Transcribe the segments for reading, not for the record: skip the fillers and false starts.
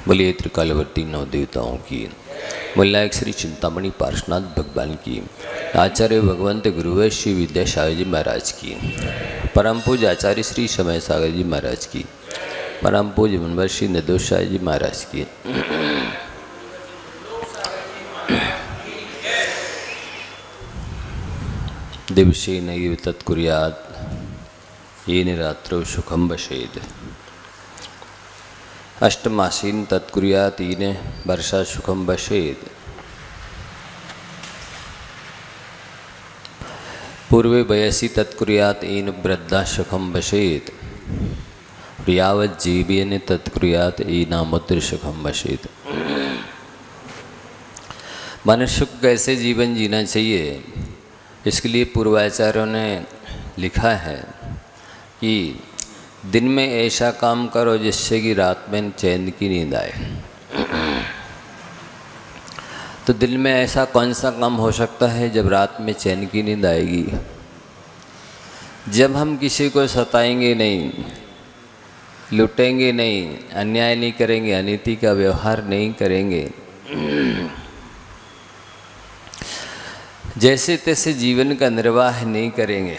बोलिए त्रिकालवर्ती नौ देवताओं की, मुल्लायक श्री चिंतामणि पार्श्वनाथ भगवान की, आचार्य भगवंत गुरुवर श्री विद्यासागर जी महाराज की, परम पूज्य आचार्य श्री समय सागर जी महाराज की, परम पूज्य मुनवर श्री निर्दोष सागर जी महाराज की। दिवसे नैव तत्कुर्यात् येन रात्रौ सुखं वसेत्, अष्टमासीन तत्कुर्यात् येन वर्षा सुखं वसेत्, पूर्वे वयसि तत्कुर्यात् येन वृद्धा सुखं वसेत्, यावत् जीवेन तत्कुर्यात् येनामुत्र सुखं वसेत्। मनुष्य को कैसे जीवन जीना चाहिए, इसके लिए पूर्वाचार्यों ने लिखा है कि दिन में ऐसा काम करो जिससे कि रात में चैन की नींद आए। तो दिन में ऐसा कौन सा काम हो सकता है जब रात में चैन की नींद आएगी? जब हम किसी को सताएंगे नहीं, लुटेंगे नहीं, अन्याय नहीं करेंगे, अनीति का व्यवहार नहीं करेंगे, जैसे तैसे जीवन का निर्वाह नहीं करेंगे,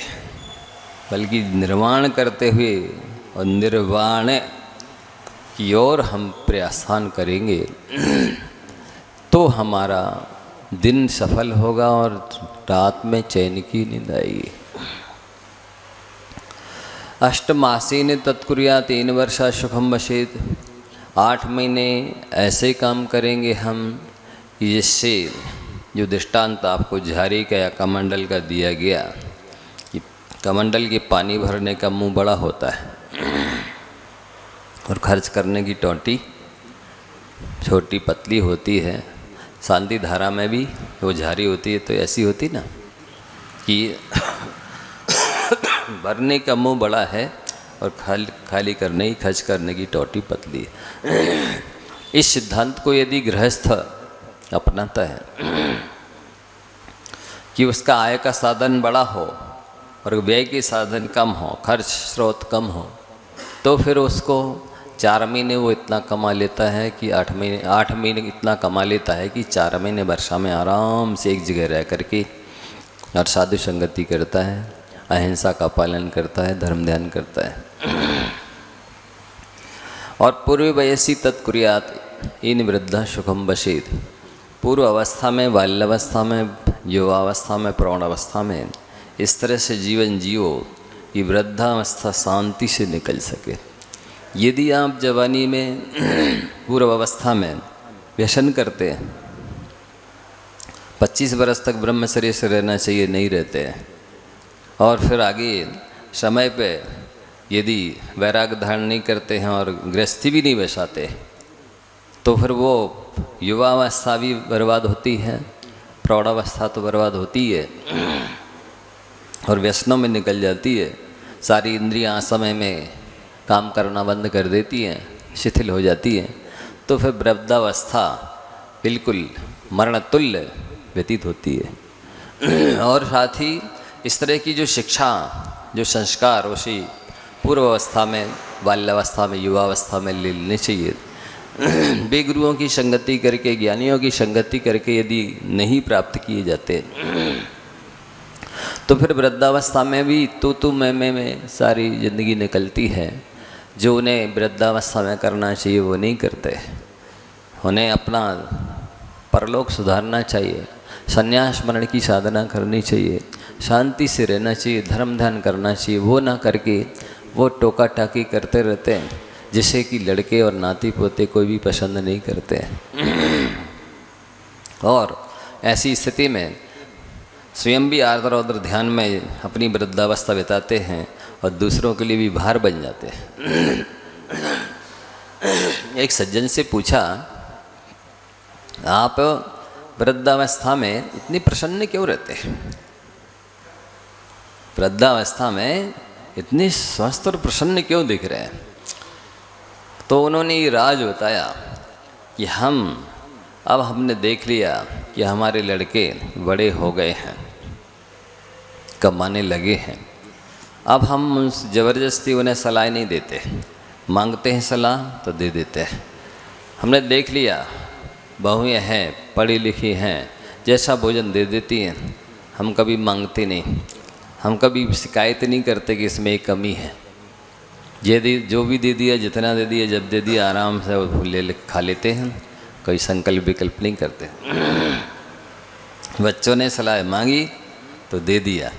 बल्कि निर्वाण करते हुए और निर्वाण की ओर हम प्रयासान करेंगे तो हमारा दिन सफल होगा और रात में चैन की नींद आएगी। अष्टमासीन तत्कुर्यात् येन वर्षा सुखं वसेत्, 8 महीने ऐसे काम करेंगे हम जिससे, जो दृष्टांत आपको झारी का या कमंडल का दिया गया कि कमंडल के पानी भरने का मुंह बड़ा होता है और खर्च करने की टोंटी छोटी पतली होती है। शांति धारा में भी वो झारी होती है तो ऐसी होती ना कि भरने का मुंह बड़ा है और खाली करने ही खर्च करने की टोंटी पतली है। इस सिद्धांत को यदि गृहस्थ अपनाता है कि उसका आय का साधन बड़ा हो और व्यय के साधन कम हो, खर्च स्रोत कम हो, तो फिर उसको 4 महीने वो इतना कमा लेता है कि 8 महीने इतना कमा लेता है कि 4 महीने वर्षा में आराम से एक जगह रह करके और साधु संगति करता है, अहिंसा का पालन करता है, धर्म ध्यान करता है। और पूर्व वयसी तत्कुर्यात् येन वृद्धा सुखं वसेत्, पूर्व अवस्था में, बाल्यावस्था में, युवावस्था में, प्रौढ़ावस्था में इस तरह से जीवन जियो कि वृद्धावस्था शांति से निकल सके। यदि आप जवानी में पूर्व अवस्था में व्यसन करते हैं, 25 वर्ष तक ब्रह्मचर्य से रहना चाहिए, नहीं रहते हैं, और फिर आगे समय पे यदि वैराग्य धारण नहीं करते हैं और गृहस्थी भी नहीं बसाते, तो फिर वो युवावस्था भी बर्बाद होती है, प्रौढ़ावस्था तो बर्बाद होती है और व्यसनों में निकल जाती है। सारी इंद्रियां समय में काम करना बंद कर देती हैं, शिथिल हो जाती हैं, तो फिर वृद्धावस्था बिल्कुल मरणतुल्य व्यतीत होती है। और साथ ही इस तरह की जो शिक्षा, जो संस्कार उसी पूर्व अवस्था में, बाल्यावस्था में, युवावस्था में ले लेने चाहिए। बेगुरुओं की संगति करके, ज्ञानियों की संगति करके यदि नहीं प्राप्त किए जाते तो फिर वृद्धावस्था में भी तू मैं में सारी ज़िंदगी निकलती है। जो उन्हें वृद्धावस्था में करना चाहिए वो नहीं करते। उन्हें अपना परलोक सुधारना चाहिए, संन्यास मरण की साधना करनी चाहिए, शांति से रहना चाहिए, धर्म ध्यान करना चाहिए। वो ना करके वो टोका टाकी करते रहते हैं, जिसे कि लड़के और नाती पोते कोई भी पसंद नहीं करते हैं। और ऐसी स्थिति में स्वयं भी आर्द्र रौद्र ध्यान में अपनी वृद्धावस्था बिताते हैं और दूसरों के लिए भी भार बन जाते हैं। एक सज्जन से पूछा, आप वृद्धावस्था में इतनी प्रसन्न क्यों रहते हैं? वृद्धावस्था में इतनी स्वस्थ और प्रसन्न क्यों दिख रहे हैं? तो उन्होंने ये राज बताया कि अब हमने देख लिया कि हमारे लड़के बड़े हो गए हैं, कमाने लगे हैं, अब हम ज़बरदस्ती उन्हें सलाह नहीं देते, मांगते हैं सलाह तो दे देते हैं। हमने देख लिया, बहुएँ हैं, पढ़ी लिखी हैं, जैसा भोजन दे देती हैं, हम कभी मांगते नहीं, हम कभी शिकायत नहीं करते कि इसमें एक कमी है। जो भी दे दिया, जितना दे दिया, जब दे दिया, आराम से खा लेते हैं, कोई संकल्प विकल्प नहीं करते। बच्चों ने सलाह मांगी तो दे दिया,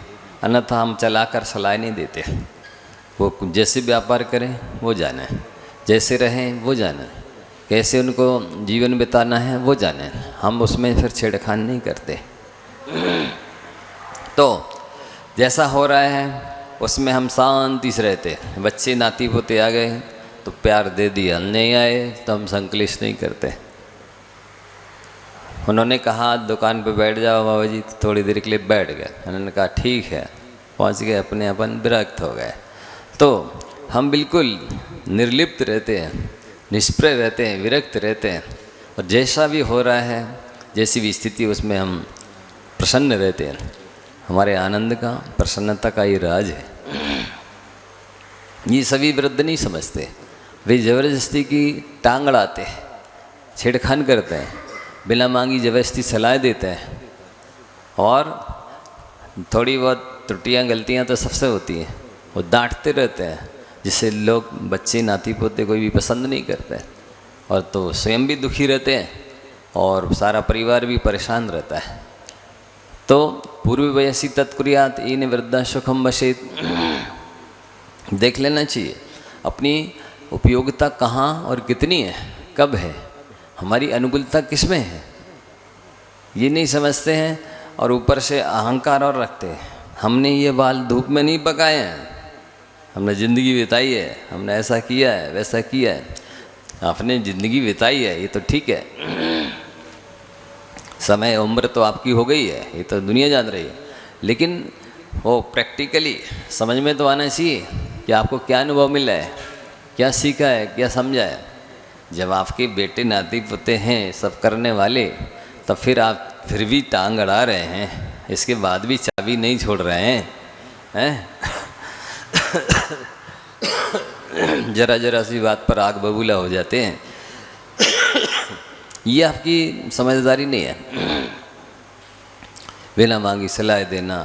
अन्यथा हम चलाकर सलाह नहीं देते। वो जैसे व्यापार करें वो जाने, जैसे रहें वो जाने, कैसे उनको जीवन बिताना है वो जाने, हम उसमें फिर छेड़खानी नहीं करते। तो जैसा हो रहा है उसमें हम शांति से रहते। बच्चे नाती पोते आ गए तो प्यार दे दिया, नहीं आए तो हम संकलिश नहीं करते। उन्होंने कहा दुकान पे बैठ जाओ बाबा जी, तो थोड़ी देर के लिए बैठ गए। उन्होंने कहा ठीक है, पहुंच गए, अपने अपन विरक्त हो गए। तो हम बिल्कुल निर्लिप्त रहते हैं, निष्प्रय रहते हैं, विरक्त रहते हैं, और जैसा भी हो रहा है, जैसी भी स्थिति, उसमें हम प्रसन्न रहते हैं। हमारे आनंद का, प्रसन्नता का ये राज है। ये सभी वृद्ध नहीं समझते, वे ज़बरदस्ती की टांग अड़ाते हैं, छेड़खान करते हैं, बिना मांगी ज़बरदस्ती सलाह देते हैं, और थोड़ी बहुत त्रुटियां गलतियां तो सबसे होती हैं, वो डांटते रहते हैं, जिससे लोग, बच्चे, नाती पोते कोई भी पसंद नहीं करते, और तो स्वयं भी दुखी रहते हैं और सारा परिवार भी परेशान रहता है। तो पूर्व वयसी तत्कुर्यात इन वृद्धा सुखम वशेत, देख लेना चाहिए अपनी उपयोगिता कहाँ और कितनी है, कब है, हमारी अनुकूलता किस में है। ये नहीं समझते हैं और ऊपर से अहंकार और रखते हैं। हमने ये बाल धूप में नहीं पकाए हैं, हमने ज़िंदगी बिताई है, हमने ऐसा किया है, वैसा किया है। आपने ज़िंदगी बिताई है ये तो ठीक है, समय उम्र तो आपकी हो गई है, ये तो दुनिया जान रही है, लेकिन वो प्रैक्टिकली समझ में तो आना चाहिए कि आपको क्या अनुभव मिला है, क्या सीखा है, क्या समझा है। जब आपके बेटे नाती पोते हैं सब करने वाले, तब फिर आप फिर भी टांग अड़ा रहे हैं, इसके बाद भी चाबी नहीं छोड़ रहे हैं। जरा जरा सी बात पर आग बबूला हो जाते हैं। ये आपकी समझदारी नहीं है। बिना मांगी सलाह देना,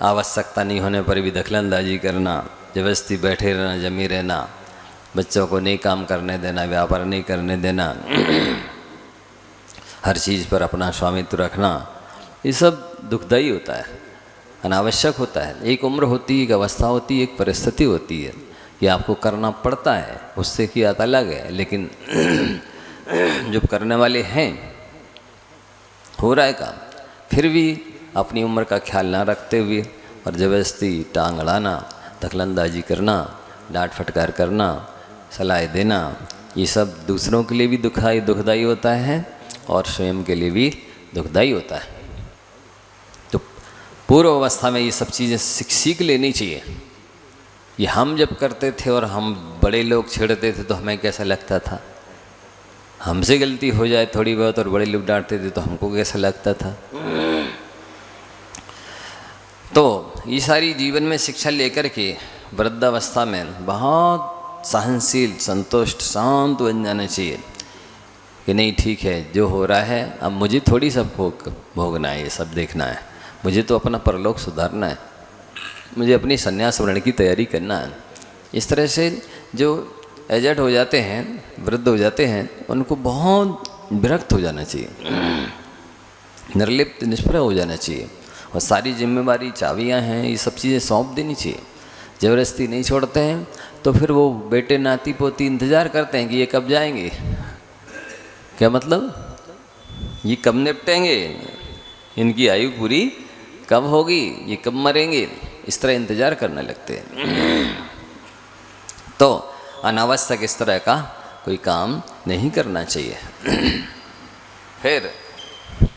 आवश्यकता नहीं होने पर भी दखलंदाजी करना, जबरदस्ती बैठे रहना, जमी रहना, बच्चों को नहीं काम करने देना, व्यापार नहीं करने देना, हर चीज़ पर अपना स्वामित्व रखना, ये सब दुखदायी होता है, अनावश्यक होता है। एक उम्र होती है, एक अवस्था होती है, एक परिस्थिति होती है कि आपको करना पड़ता है, उससे की बात अलग है। लेकिन जो करने वाले हैं, हो रहा है काम, फिर भी अपनी उम्र का ख्याल ना रखते हुए और ज़बरदस्ती टांग अड़ाना, दखलंदाजी करना, डांट फटकार करना, सलाह देना, ये सब दूसरों के लिए भी दुखदाई होता है और स्वयं के लिए भी दुखदाई होता है। तो पूर्व अवस्था में ये सब चीज़ें सीख लेनी चाहिए। ये हम जब करते थे और हम बड़े लोग छेड़ते थे तो हमें कैसा लगता था, हमसे गलती हो जाए थोड़ी बहुत और बड़े लोग डांटते थे तो हमको कैसा लगता था। तो ये सारी जीवन में शिक्षा लेकर के वृद्धावस्था में बहुत सहनशील, संतुष्ट, शांत बन जाना चाहिए कि नहीं ठीक है, जो हो रहा है अब मुझे थोड़ी सब भोगना है, ये सब देखना है, मुझे तो अपना परलोक सुधारना है, मुझे अपनी संन्यास वर्ण की तैयारी करना है। इस तरह से जो एजेड हो जाते हैं, वृद्ध हो जाते हैं, उनको बहुत विरक्त हो जाना चाहिए, निर्लिप्त, निष्प्रय हो जाना चाहिए, और सारी जिम्मेवारी, चाबियां हैं, ये सब चीज़ें सौंप देनी चाहिए। ज़बरदस्ती नहीं छोड़ते हैं तो फिर वो बेटे नाती पोती इंतज़ार करते हैं कि ये कब जाएंगे, क्या मतलब ये कब निपटेंगे, इनकी आयु पूरी कब होगी, ये कब मरेंगे, इस तरह इंतज़ार करने लगते हैं। तो अनावश्यक इस तरह का कोई काम नहीं करना चाहिए। फिर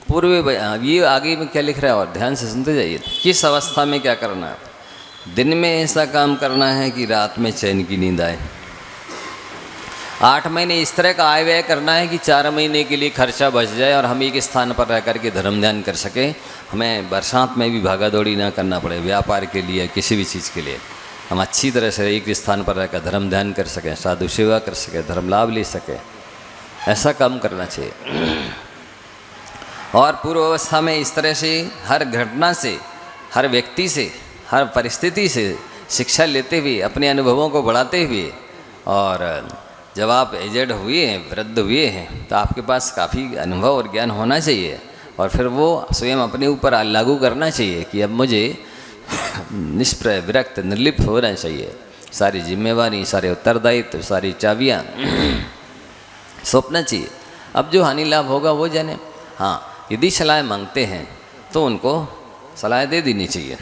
पूर्व, ये आगे में क्या लिख रहा है और ध्यान से सुनते जाइए। किस अवस्था में क्या करना है, दिन में ऐसा काम करना है कि रात में चैन की नींद आए। 8 महीने इस तरह का आय व्यय करना है कि 4 महीने के लिए खर्चा बच जाए और हम एक स्थान पर रह कर के धर्म ध्यान कर सकें, हमें बरसात में भी भागा दौड़ी ना करना पड़े, व्यापार के लिए, किसी भी चीज़ के लिए हम अच्छी तरह से एक स्थान पर रहकर धर्म ध्यान कर सकें, साधु सेवा कर सकें, धर्म लाभ ले सकें। ऐसा काम करना चाहिए। और पूर्व अवस्था में इस तरह से हर घटना से, हर व्यक्ति से, हर परिस्थिति से शिक्षा लेते हुए, अपने अनुभवों को बढ़ाते हुए, और जब आप एजेड हुए हैं, वृद्ध हुए हैं, तो आपके पास काफ़ी अनुभव और ज्ञान होना चाहिए, और फिर वो स्वयं अपने ऊपर लागू करना चाहिए कि अब मुझे निष्प्रय, विरक्त, निर्लिप्त होना चाहिए। सारी जिम्मेवारी, सारे उत्तरदायित्व, सारी चाबियाँ सौंपना चाहिए। अब जो हानि लाभ होगा वो जाने। हाँ, यदि सलाह मांगते हैं तो उनको सलाह दे देनी चाहिए।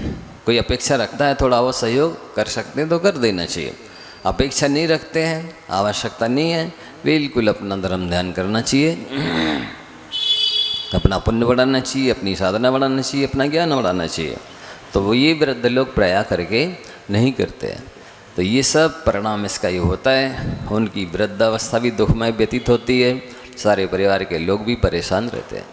कोई अपेक्षा रखता है थोड़ा वो सहयोग कर सकते हैं तो कर देना चाहिए। अपेक्षा नहीं रखते हैं, आवश्यकता नहीं है, बिल्कुल अपना धर्म ध्यान करना चाहिए, अपना पुण्य बढ़ाना चाहिए, अपनी साधना बढ़ाना चाहिए, अपना ज्ञान बढ़ाना चाहिए। तो वो ये वृद्ध लोग प्रयास करके नहीं करते हैं। तो ये सब परिणाम इसका ये होता है, उनकी वृद्धावस्था भी दुखमय व्यतीत होती है, सारे परिवार के लोग भी परेशान रहते हैं।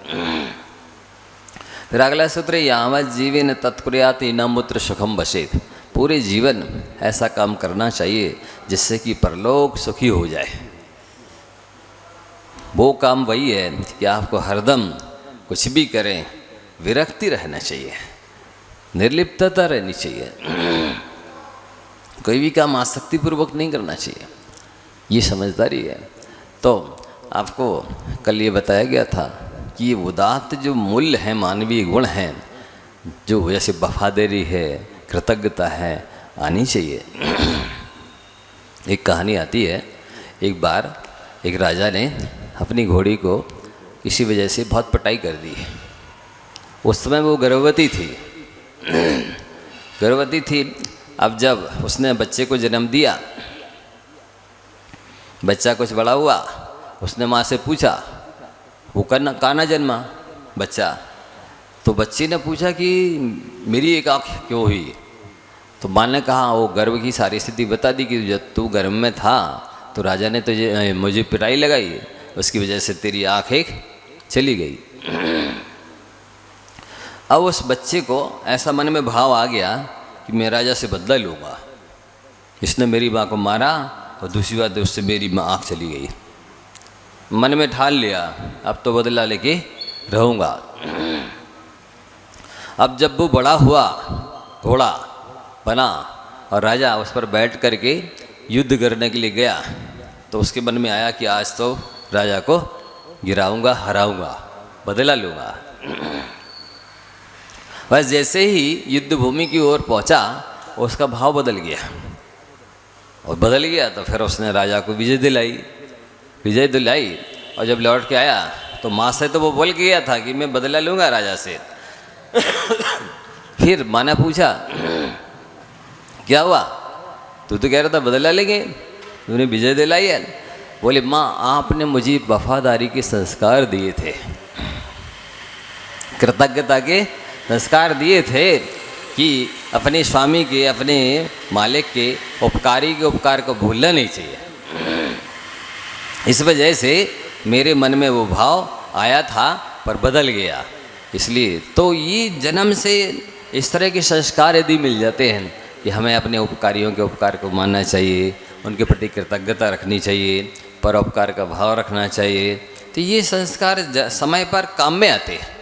फिर अगला सूत्र, यावत जीवन तत्कुर्यात् न मूत्र सुखम बसेत। पूरे जीवन ऐसा काम करना चाहिए जिससे कि परलोक सुखी हो जाए। वो काम वही है कि आपको हरदम कुछ भी करें विरक्ति रहना चाहिए, निर्लिप्तता रहनी चाहिए, कोई भी काम आसक्तिपूर्वक नहीं करना चाहिए। ये समझदारी है। तो आपको कल ये बताया गया था कि ये उदात्त जो मूल्य हैं, मानवीय गुण हैं, जो जैसे वफादारी है, कृतज्ञता है, आनी चाहिए। एक कहानी आती है, एक बार एक राजा ने अपनी घोड़ी को किसी वजह से बहुत पिटाई कर दी। उस समय वो गर्भवती थी। अब जब उसने बच्चे को जन्म दिया, बच्चा कुछ बड़ा हुआ, उसने माँ से पूछा, वो काना जन्मा बच्चा। तो बच्ची ने पूछा कि मेरी एक आँख क्यों हुई? तो माँ ने कहा, वो गर्भ की सारी स्थिति बता दी कि जब तू गर्भ में था तो राजा ने तुझे मुझे पिटाई लगाई, उसकी वजह से तेरी आँख एक चली गई। अब उस बच्चे को ऐसा मन में भाव आ गया कि मैं राजा से बदला लूँगा, इसने मेरी माँ को मारा और दूसरी बात उससे मेरी माँ आँख चली गई। मन में ठान लिया अब तो बदला लेके रहूँगा। अब जब वो बड़ा हुआ, घोड़ा बना और राजा उस पर बैठ करके युद्ध करने के लिए गया, तो उसके मन में आया कि आज तो राजा को गिराऊंगा, हराऊंगा, बदला लूँगा। बस जैसे ही युद्ध भूमि की ओर पहुंचा, उसका भाव बदल गया, और बदल गया तो फिर उसने राजा को विजय दिलाई। और जब लौट के आया तो माँ से तो वो बोल के गया था कि मैं बदला लूँगा राजा से। फिर माँ ने पूछा, क्या हुआ? तू तो कह रहा था बदला लेंगे, तूने विजय दिलाई है। बोले, माँ आपने मुझे वफादारी के संस्कार दिए थे, कृतज्ञता के संस्कार दिए थे कि अपने स्वामी के, अपने मालिक के, उपकारी के उपकार को भूलना नहीं चाहिए। इस वजह से मेरे मन में वो भाव आया था पर बदल गया। इसलिए तो ये जन्म से इस तरह के संस्कार यदि मिल जाते हैं कि हमें अपने उपकारियों के उपकार को मानना चाहिए, उनके प्रति कृतज्ञता रखनी चाहिए, परोपकार का भाव रखना चाहिए, तो ये संस्कार समय पर काम में आते हैं।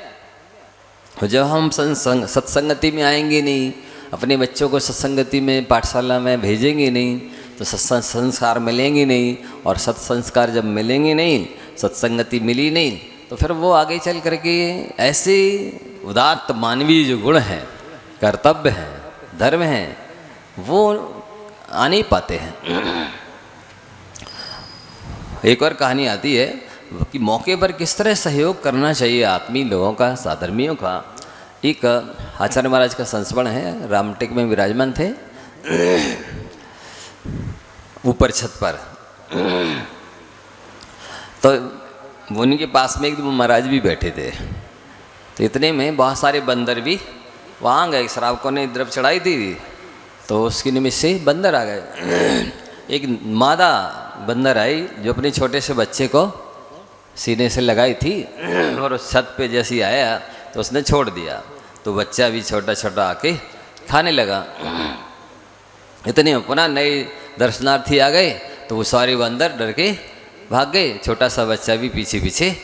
और जब हम सत्संगति में आएंगे नहीं, अपने बच्चों को सत्संगति में, पाठशाला में भेजेंगे नहीं, तो संस्कार मिलेंगे नहीं, और सत्संस्कार जब मिलेंगे नहीं, सत्संगति मिली नहीं, तो फिर वो आगे चल करके ऐसे उदात्त मानवीय जो गुण हैं, कर्तव्य हैं, धर्म हैं, वो आ नहीं पाते हैं। एक और कहानी आती है कि मौके पर किस तरह सहयोग करना चाहिए आत्मीय लोगों का, साधर्मियों का। एक आचार्य महाराज का संस्मरण है, रामटेक में विराजमान थे, ऊपर छत पर। तो उनके पास में एक महाराज भी बैठे थे। तो इतने में बहुत सारे बंदर भी वहाँ गए। श्रावकों ने द्रव्य चढ़ाई थी, तो उसकी निमित्त से बंदर आ गए। एक मादा बंदर आई जो अपने छोटे से बच्चे को सीने से लगाई थी, और उस छत पे जैसे आया तो उसने छोड़ दिया, तो बच्चा भी छोटा छोटा आके खाने लगा। इतने में पुनः नए दर्शनार्थी आ गए, तो वो सारे बंदर डर के भाग गए। छोटा सा बच्चा भी पीछे पीछे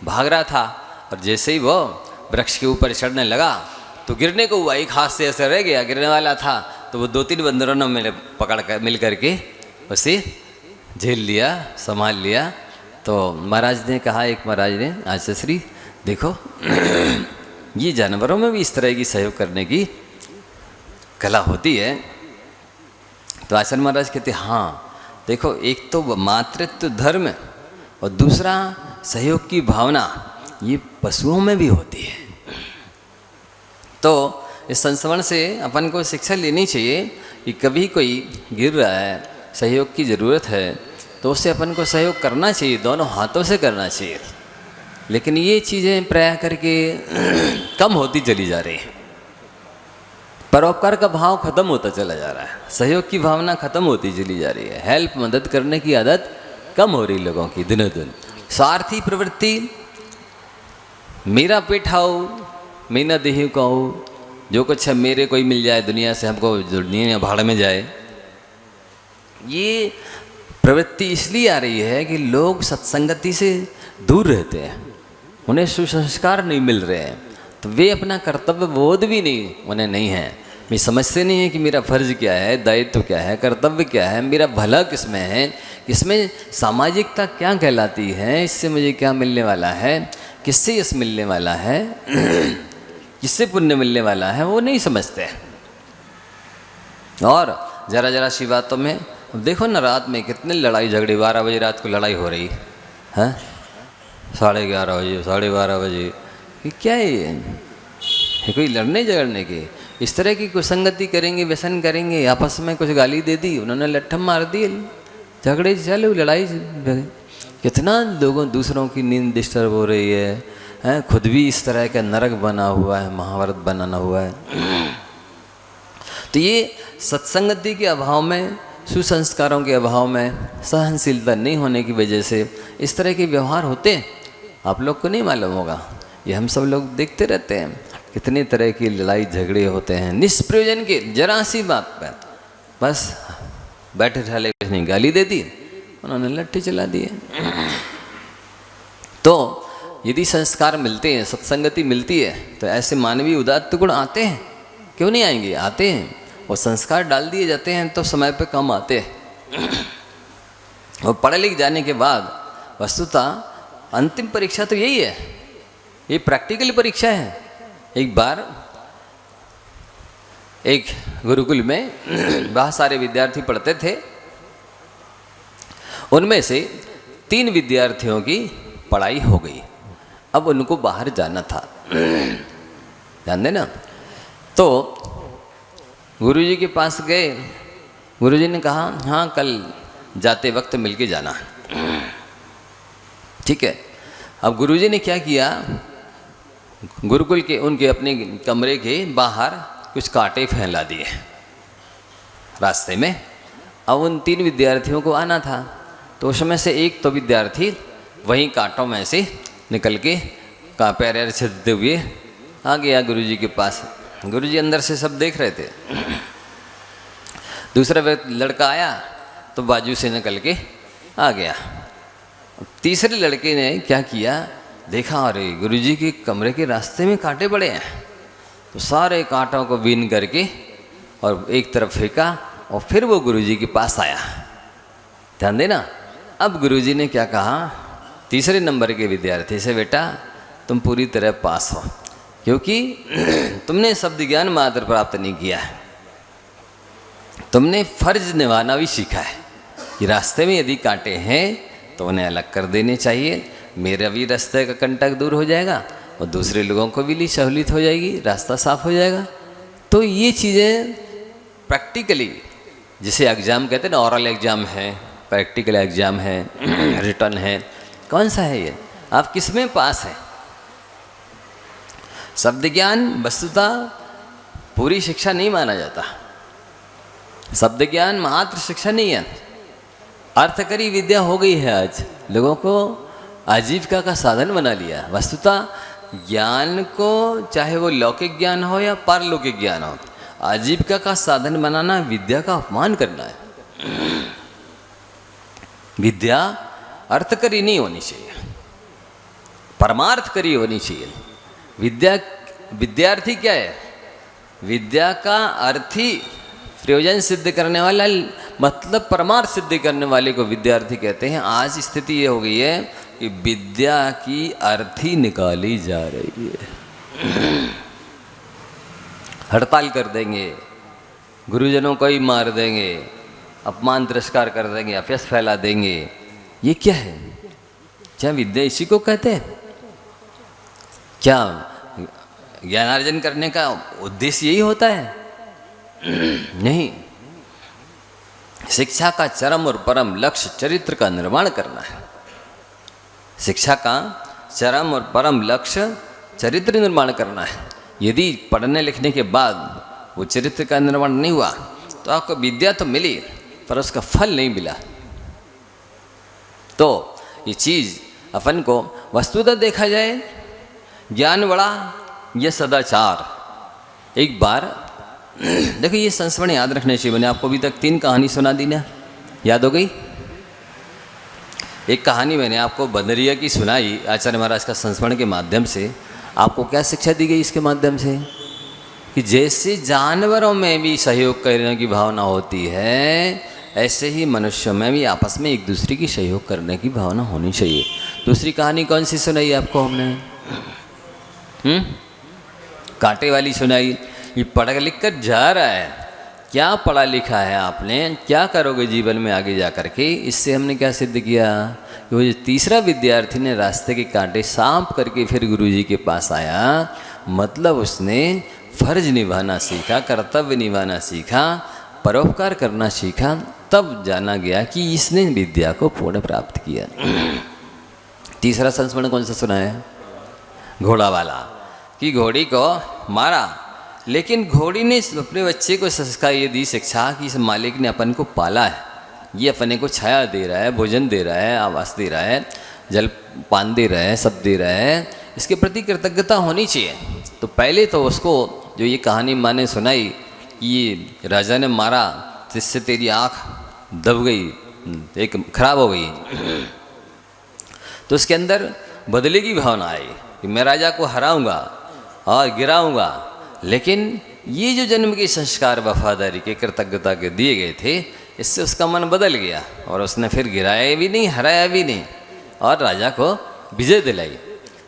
भाग रहा था, और जैसे ही वो वृक्ष के ऊपर चढ़ने लगा तो गिरने को हुआ, एक हाथ से ऐसे रह गया, गिरने वाला था। तो वो 2-3 बंदरों ने मिल करके उसे झेल लिया, संभाल लिया। तो महाराज ने कहा, एक महाराज ने, आचार्य श्री देखो ये जानवरों में भी इस तरह की सहयोग करने की कला होती है। तो आचार्य महाराज कहते हाँ देखो, एक तो मातृत्व धर्म और दूसरा सहयोग की भावना, ये पशुओं में भी होती है। तो इस संस्मरण से अपन को शिक्षा लेनी चाहिए कि कभी कोई गिर रहा है, सहयोग की ज़रूरत है, तो उससे अपन को सहयोग करना चाहिए, दोनों हाथों से करना चाहिए। लेकिन ये चीज़ें प्राय करके कम होती चली जा रही हैं। परोपकार का भाव खत्म होता चला जा रहा है, सहयोग की भावना खत्म होती चली जा रही है, हेल्प मदद करने की आदत कम हो रही लोगों की दिनों दिन। स्वार्थी प्रवृत्ति, मेरा पेट आओ मैं न देही को, जो कुछ है मेरे कोई मिल जाए दुनिया से, हमको दुनिया भाड़ में जाए, ये प्रवृत्ति इसलिए आ रही है कि लोग सत्संगति से दूर रहते हैं, उन्हें सुसंस्कार नहीं मिल रहे हैं, तो वे अपना कर्तव्य बोध भी उन्हें नहीं है। वे समझते नहीं है कि मेरा फर्ज क्या है, दायित्व क्या है, कर्तव्य क्या है, मेरा भला किसमें है, इसमें सामाजिकता क्या कहलाती है, इससे मुझे क्या मिलने वाला है, किससे यश मिलने वाला है, किससे पुण्य मिलने वाला है, वो नहीं समझते। और जरा जरा सी बातों में देखो ना, रात में कितने लड़ाई झगड़े, 12 बजे रात को लड़ाई हो रही है, 11:30 बजे, 12:30 बजे, ये क्या है? ये कोई लड़ने झगड़ने के? इस तरह की कुसंगति करेंगे, व्यसन करेंगे, आपस में कुछ गाली दे दी, उन्होंने लट्ठम मार दिए, झगड़े चालू, लड़ाई। कितना लोगों दूसरों की नींद डिस्टर्ब हो रही है, खुद भी इस तरह का नरक बना हुआ है, महाभारत बनाना हुआ है। तो ये सत्संगति के अभाव में, सुसंस्कारों के अभाव में, सहनशीलता नहीं होने की वजह से इस तरह के व्यवहार होते हैं। आप लोग को नहीं मालूम होगा, ये हम सब लोग देखते रहते हैं, कितने तरह की लड़ाई झगड़े होते हैं निष्प्रयोजन के, जरा सी बात पर, बस बैठे ठाले कुछ नहीं, गाली दे दी, उन्होंने लट्ठे चला दिए। तो यदि संस्कार मिलते हैं, सत्संगति मिलती है, तो ऐसे मानवीय उदात्त गुण आते हैं, क्यों नहीं आएंगे? आते हैं। और संस्कार डाल दिए जाते हैं तो समय पे कम आते हैं। और पढ़े लिख जाने के बाद वस्तुतः अंतिम परीक्षा तो यही है, ये प्रैक्टिकल परीक्षा है। एक बार एक गुरुकुल में बहुत सारे विद्यार्थी पढ़ते थे, उनमें से 3 विद्यार्थियों की पढ़ाई हो गई, अब उनको बाहर जाना था, जानते ना। तो गुरुजी के पास गए, गुरुजी ने कहा हाँ कल जाते वक्त मिलके जाना, ठीक है। अब गुरुजी ने क्या किया, गुरुकुल के उनके अपने कमरे के बाहर कुछ कांटे फैला दिए रास्ते में। अब उन 3 विद्यार्थियों को आना था, तो उसमें से एक तो विद्यार्थी वहीं कांटों में से निकल के पैर छिदते हुए आ गया गुरुजी के पास। गुरुजी अंदर से सब देख रहे थे। दूसरा लड़का आया तो बाजू से निकल के आ गया। तीसरे लड़के ने क्या किया, देखा अरे गुरुजी के कमरे के रास्ते में कांटे पड़े हैं, तो सारे कांटों को बीन करके और एक तरफ फेंका और फिर वो गुरुजी के पास आया। ध्यान देना। अब गुरुजी ने क्या कहा तीसरे नंबर के विद्यार्थी से, बेटा तुम पूरी तरह पास हो, क्योंकि तुमने शब्द ज्ञान मात्र प्राप्त नहीं किया है, तुमने फर्ज निभाना भी सीखा है कि रास्ते में यदि कांटे हैं तो उन्हें अलग कर देने चाहिए। मेरा भी रास्ते का कंटक दूर हो जाएगा और दूसरे लोगों को भी सहूलियत हो जाएगी, रास्ता साफ हो जाएगा। तो ये चीज़ें प्रैक्टिकली, जिसे एग्ज़ाम कहते हैं ना, ऑरल एग्ज़ाम है, प्रैक्टिकल एग्ज़ाम है, रिटर्न है, कौन सा है ये, आप किस में पास हैं? शब्द ज्ञान वस्तुतः पूरी शिक्षा नहीं माना जाता। शब्द ज्ञान मात्र शिक्षा नहीं है, अर्थकरी विद्या हो गई है। आज लोगों को आजीविका का साधन बना लिया। वस्तुतः ज्ञान को, चाहे वो लौकिक ज्ञान हो या पारलौकिक ज्ञान हो, आजीविका का साधन बनाना विद्या का अपमान करना है। विद्या अर्थकरी नहीं होनी चाहिए, परमार्थकरी होनी चाहिए। विद्यार्थी क्या है? विद्या का अर्थ ही प्रयोजन सिद्ध करने वाला, मतलब परमार्थ सिद्ध करने वाले को विद्यार्थी कहते हैं। आज स्थिति ये हो गई है कि विद्या की अर्थी निकाली जा रही है। हड़ताल कर देंगे, गुरुजनों को ही मार देंगे, अपमान तिरस्कार कर देंगे, अपयश फैला देंगे। ये क्या है? क्या विद्या इसी को कहते हैं? क्या ज्ञानार्जन करने का उद्देश्य यही होता है? नहीं। शिक्षा का चरम और परम लक्ष्य चरित्र का निर्माण करना है। शिक्षा का चरम और परम लक्ष्य चरित्र निर्माण करना है। यदि पढ़ने लिखने के बाद वो चरित्र का निर्माण नहीं हुआ तो आपको विद्या तो मिली पर उसका फल नहीं मिला। तो ये चीज़ अपन को वस्तुतः देखा जाए, ज्ञान बड़ा यह सदाचार। एक बार देखो, ये संस्मरण याद रखने चाहिए। मैंने आपको अभी तक 3 कहानी सुना दी ना, याद हो गई? एक कहानी मैंने आपको बंदरिया की सुनाई आचार्य महाराज का संस्मरण के माध्यम से। आपको क्या शिक्षा दी गई इसके माध्यम से? कि जैसे जानवरों में भी सहयोग करने की भावना होती है, ऐसे ही मनुष्यों में भी आपस में एक दूसरे की सहयोग करने की भावना होनी चाहिए। दूसरी कहानी कौन सी सुनाई आपको हमने? कांटे वाली सुनाई। ये पढ़ लिख कर जा रहा है, क्या पढ़ा लिखा है आपने, क्या करोगे जीवन में आगे जा कर के? इससे हमने क्या सिद्ध किया कि वो जो तीसरा विद्यार्थी ने रास्ते के कांटे साफ करके फिर गुरुजी के पास आया, मतलब उसने फर्ज निभाना सीखा, कर्तव्य निभाना सीखा, परोपकार करना सीखा। तब जाना गया कि इसने विद्या को पूर्ण प्राप्त किया। तीसरा संस्मरण कौन सा सुना है? घोड़ा वाला। कि घोड़ी को मारा, लेकिन घोड़ी ने अपने बच्चे को संस्कार ये दी, शिक्षा कि इस मालिक ने अपन को पाला है, ये अपने को छाया दे रहा है, भोजन दे रहा है, आवास दे रहा है, जल पान दे रहा है, सब दे रहा है, इसके प्रति कृतज्ञता होनी चाहिए। तो पहले तो उसको जो ये कहानी माने सुनाई कि ये राजा ने मारा जिससे तेरी आँख दब गई, एक खराब हो गई, तो उसके अंदर बदले की भावना आई कि मैं राजा को हराऊंगा और गिराऊंगा। लेकिन ये जो जन्म के संस्कार वफादारी के, कृतज्ञता के दिए गए थे, इससे उसका मन बदल गया और उसने फिर गिराया भी नहीं, हराया भी नहीं और राजा को विजय दिलाई।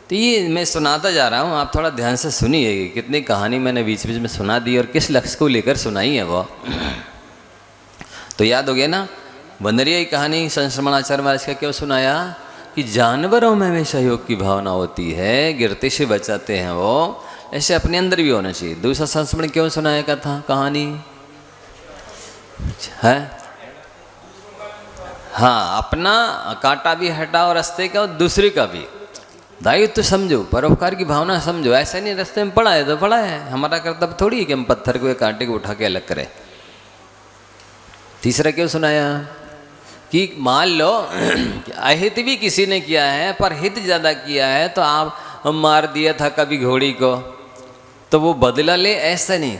तो ये मैं सुनाता जा रहा हूँ, आप थोड़ा ध्यान से सुनिए। कितनी कहानी मैंने बीच बीच में सुना दी और किस लक्ष्य को लेकर सुनाई है वो। तो याद हो गया ना, बंदरिया की कहानी संस्मरण आचार्य महाराज का क्यों सुनाया? कि जानवरों में भी सहयोग की भावना होती है, गिरते से बचाते हैं वो, ऐसे अपने अंदर भी होना चाहिए। दूसरा संस्मरण क्यों सुनाया कथा कहानी है? हाँ, अपना कांटा भी हटाओ रास्ते का और दूसरे का भी दायित्व तो समझो, परोपकार की भावना समझो। ऐसा नहीं रास्ते में पड़ा है तो पड़ा है, हमारा कर्तव्य थोड़ी है कि हम पत्थर को या कांटे को उठा के अलग करें। तीसरा क्यों सुनाया? कि मान लो अहित भी किसी ने किया है पर हित ज़्यादा किया है, तो आप मार दिया था कभी घोड़ी को तो वो बदला ले, ऐसा नहीं।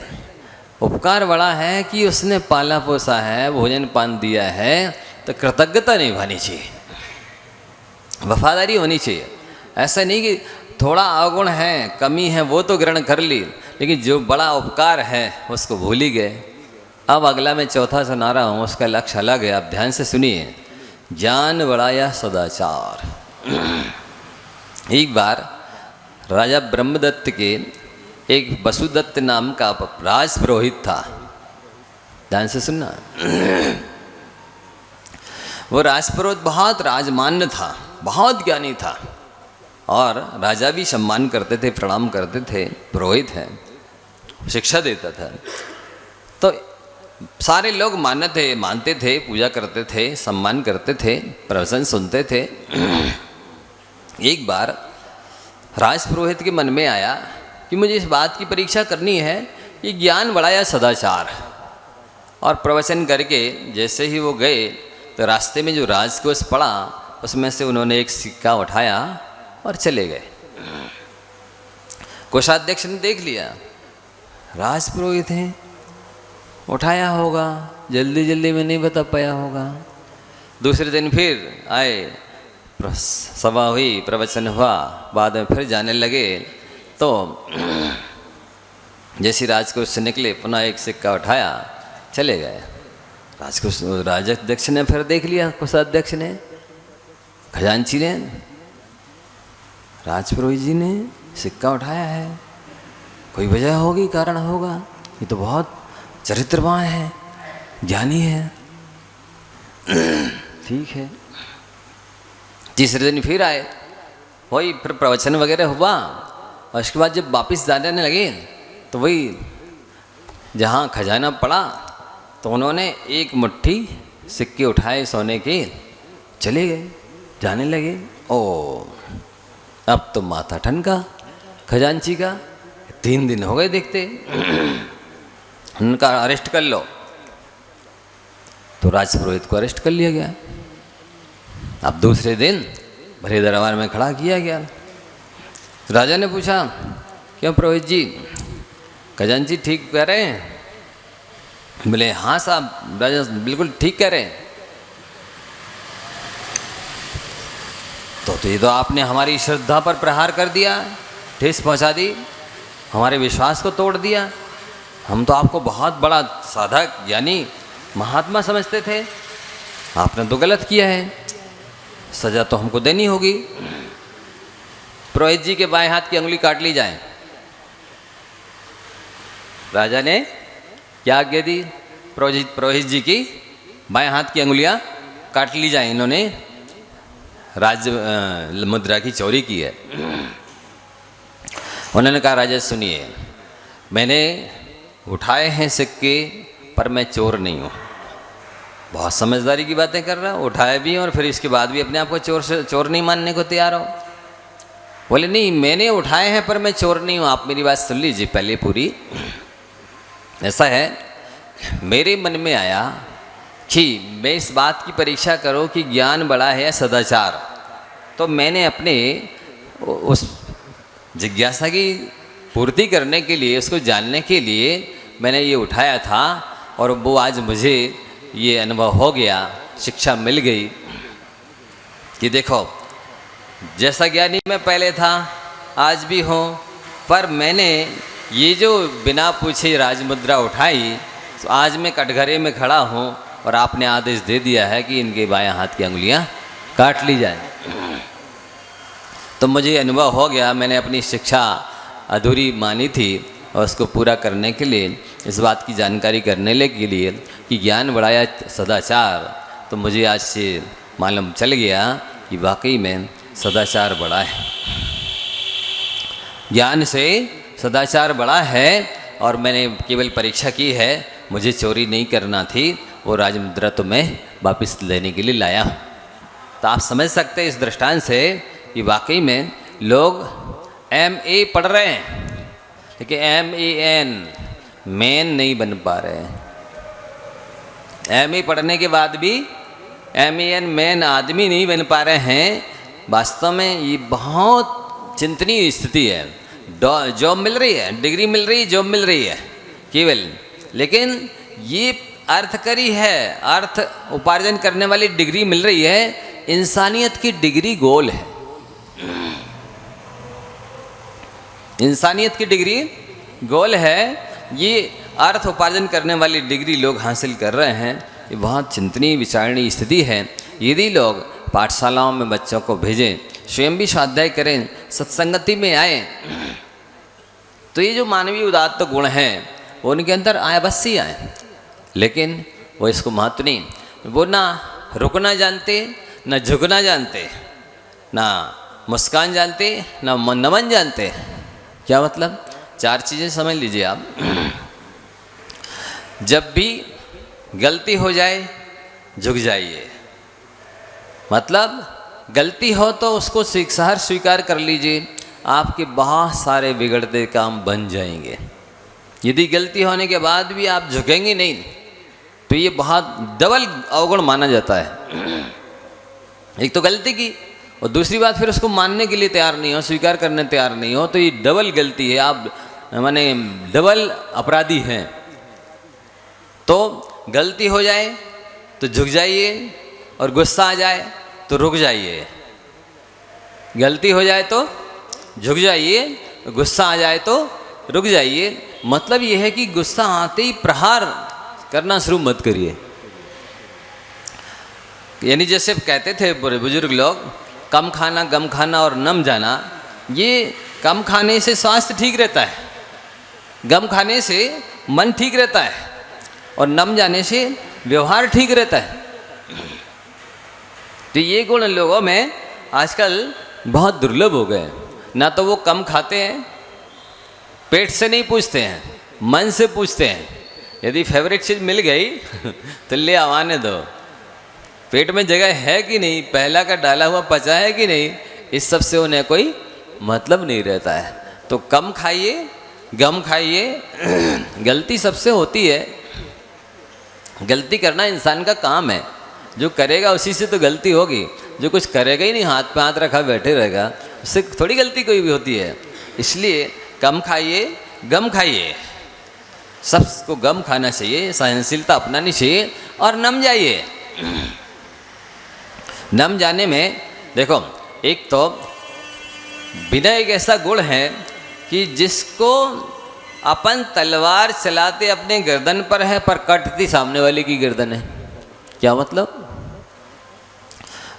उपकार बड़ा है कि उसने पाला पोसा है, भोजन पान दिया है, तो कृतज्ञता निभानी चाहिए, वफादारी होनी चाहिए। ऐसा नहीं कि थोड़ा अवगुण है, कमी है, वो तो ग्रहण कर ली, लेकिन जो बड़ा उपकार है उसको भूल ही गए। अब अगला मैं चौथा सुना रहा हूँ, उसका लक्ष्य अलग है, आप ध्यान से सुनिए। ज्ञान बड़ा या सदाचार। एक बार राजा ब्रह्मदत्त के एक वसुदत्त नाम का राज पुरोहित था। ध्यान से सुनना। वो राजपुरोहित बहुत राजमान्य था, बहुत ज्ञानी था और राजा भी सम्मान करते थे, प्रणाम करते थे। पुरोहित है, शिक्षा देता था, तो सारे लोग मानते थे, पूजा करते थे, सम्मान करते थे, प्रवचन सुनते थे। एक बार राजपुरोहित के मन में आया कि मुझे इस बात की परीक्षा करनी है कि ज्ञान बड़ा या सदाचार। और प्रवचन करके जैसे ही वो गए तो रास्ते में जो राजकोष पड़ा उसमें से उन्होंने एक सिक्का उठाया और चले गए। कोषाध्यक्ष ने देख लिया, राजपुरोहित हैं, उठाया होगा, जल्दी जल्दी में नहीं बता पाया होगा। दूसरे दिन फिर आए सभा हुई, प्रवचन हुआ, बाद में फिर जाने लगे तो जैसे राजकोष से निकले पुनः एक सिक्का उठाया, चले गए। राजकोष राजाध्यक्ष ने फिर देख लिया, कोषाध्यक्ष ने, खजांची ने, राजपुरोहित जी ने सिक्का उठाया है, कोई वजह होगी, कारण होगा, ये तो बहुत चरित्रवान है, ज्ञानी है। ठीक है। तीसरे दिन फिर आए, वही फिर प्रवचन वगैरह हुआ, और उसके बाद जब वापस जाने लगे तो वही जहाँ खजाना पड़ा तो उन्होंने एक मुट्ठी सिक्के उठाए सोने के, चले गए, जाने लगे। ओ अब तो माथा ठनका खजांची का, 3 दिन हो गए देखते, उनका अरेस्ट कर लो। तो राजपुरोहित को अरेस्ट कर लिया गया। अब दूसरे दिन भरे दरबार में खड़ा किया गया। राजा ने पूछा, क्यों पुरोहित जी, खजांची ठीक कह रहे हैं? बोले हाँ साहब, राजा बिल्कुल ठीक कह रहे हैं। तो ये तो आपने हमारी श्रद्धा पर प्रहार कर दिया, ठेस पहुंचा दी, हमारे विश्वास को तोड़ दिया। हम तो आपको बहुत बड़ा साधक यानी महात्मा समझते थे, आपने तो गलत किया है, सजा तो हमको देनी होगी। पुरोहित जी के बाएं हाथ की अंगुली काट ली जाए। राजा ने क्या आज्ञा दी? पुरोहित जी की बाएं हाथ की अंगुलियां काट ली जाए। इन्होंने राज्य मुद्रा की चोरी की है। उन्होंने कहा, राजा सुनिए, मैंने उठाए हैं सिक्के पर मैं चोर नहीं हूँ। बहुत समझदारी की बातें कर रहा, उठाए भी और फिर इसके बाद भी अपने आप को चोर नहीं मानने को तैयार हो। बोले नहीं, मैंने उठाए हैं पर मैं चोर नहीं हूँ। आप मेरी बात सुन लीजिए पहले पूरी। ऐसा है, मेरे मन में आया कि मैं इस बात की परीक्षा करो कि ज्ञान बड़ा है या सदाचार। तो मैंने अपने उस जिज्ञासा की पूर्ति करने के लिए, उसको जानने के लिए मैंने ये उठाया था, और वो आज मुझे ये अनुभव हो गया, शिक्षा मिल गई कि देखो, जैसा ज्ञानी मैं पहले था आज भी हूँ, पर मैंने ये जो बिना पूछे राजमुद्रा उठाई, तो आज मैं कटघरे में खड़ा हूँ और आपने आदेश दे दिया है कि इनके बाएं हाथ की अंगुलियाँ काट ली जाए। तो मुझे अनुभव हो गया, मैंने अपनी शिक्षा अधूरी मानी थी और उसको पूरा करने के लिए, इस बात की जानकारी करने के लिए कि ज्ञान बढ़ाया सदाचार, तो मुझे आज से मालूम चल गया कि वाकई में सदाचार बड़ा है, ज्ञान से सदाचार बड़ा है। और मैंने केवल परीक्षा की है, मुझे चोरी नहीं करना थी, वो राजमुद्रा तो मैं वापस लेने के लिए लाया हूँ। तो आप समझ सकते हैं इस दृष्टांत से कि वाकई में लोग MA पढ़ रहे हैं लेकिन MEN मैन नहीं बन पा रहे हैं। MA पढ़ने के बाद भी MEN मैन आदमी नहीं बन पा रहे हैं। वास्तव में ये बहुत चिंतनीय स्थिति है। जॉब मिल रही है, डिग्री मिल रही है, जॉब मिल रही है केवल, लेकिन ये अर्थकरी है, अर्थ उपार्जन करने वाली डिग्री मिल रही है। इंसानियत की डिग्री गोल है, इंसानियत की डिग्री गोल है। ये अर्थ उपार्जन करने वाली डिग्री लोग हासिल कर रहे हैं। ये बहुत चिंतनीय विचारणीय स्थिति है। यदि लोग पाठशालाओं में बच्चों को भेजें, स्वयं भी स्वाध्याय करें, सत्संगति में आए, तो ये जो मानवीय उदात्त गुण हैं वो उनके अंदर अवश्य आए। लेकिन वो इसको महत्व नहीं, वो ना रुकना जानते, ना झुकना जानते, ना मुस्कान जानते, ना नमन जानते। क्या मतलब? 4 चीज़ें समझ लीजिए आप। जब भी गलती हो जाए झुक जाइए, मतलब गलती हो तो उसको स्वीकार कर लीजिए, आपके बहुत सारे बिगड़ते काम बन जाएंगे। यदि गलती होने के बाद भी आप झुकेंगे नहीं तो ये बहुत डबल अवगुण माना जाता है। एक तो गलती की, और दूसरी बात फिर उसको मानने के लिए तैयार नहीं हो, स्वीकार करने तैयार नहीं हो, तो ये डबल गलती है, आप माने डबल अपराधी हैं। तो गलती हो जाए तो झुक जाइए, और गुस्सा आ जाए तो रुक जाइए। गलती हो जाए तो झुक जाइए, गुस्सा आ जाए तो रुक जाइए। मतलब ये है कि गुस्सा आते ही प्रहार करना शुरू मत करिए। यानी जैसे कहते थे बड़े बुजुर्ग लोग, कम खाना, गम खाना और नम जाना। ये कम खाने से स्वास्थ्य ठीक रहता है, गम खाने से मन ठीक रहता है, और नम जाने से व्यवहार ठीक रहता है। तो ये गुण लोगों में आजकल बहुत दुर्लभ हो गए। ना तो वो कम खाते हैं, पेट से नहीं पूछते हैं, मन से पूछते हैं। यदि फेवरेट चीज़ मिल गई तो ले आवाने दो। पेट में जगह है कि नहीं, पहला का डाला हुआ पचा है कि नहीं, इस सब से उन्हें कोई मतलब नहीं रहता है। तो कम खाइए, गम खाइए। गलती सबसे होती है, गलती करना इंसान का काम है। जो करेगा उसी से तो गलती होगी। जो कुछ करेगा ही नहीं, हाथ पे हाथ रखा बैठे रहेगा, उससे थोड़ी गलती कोई भी होती है। इसलिए कम खाइए, गम खाइए। सबको गम खाना चाहिए, सहनशीलता अपनानी चाहिए, और नम जाइए। नम जाने में देखो, एक तो विनय एक ऐसा गुण है कि जिसको अपन तलवार चलाते अपने गर्दन पर है, पर कटती सामने वाले की गर्दन है। क्या मतलब?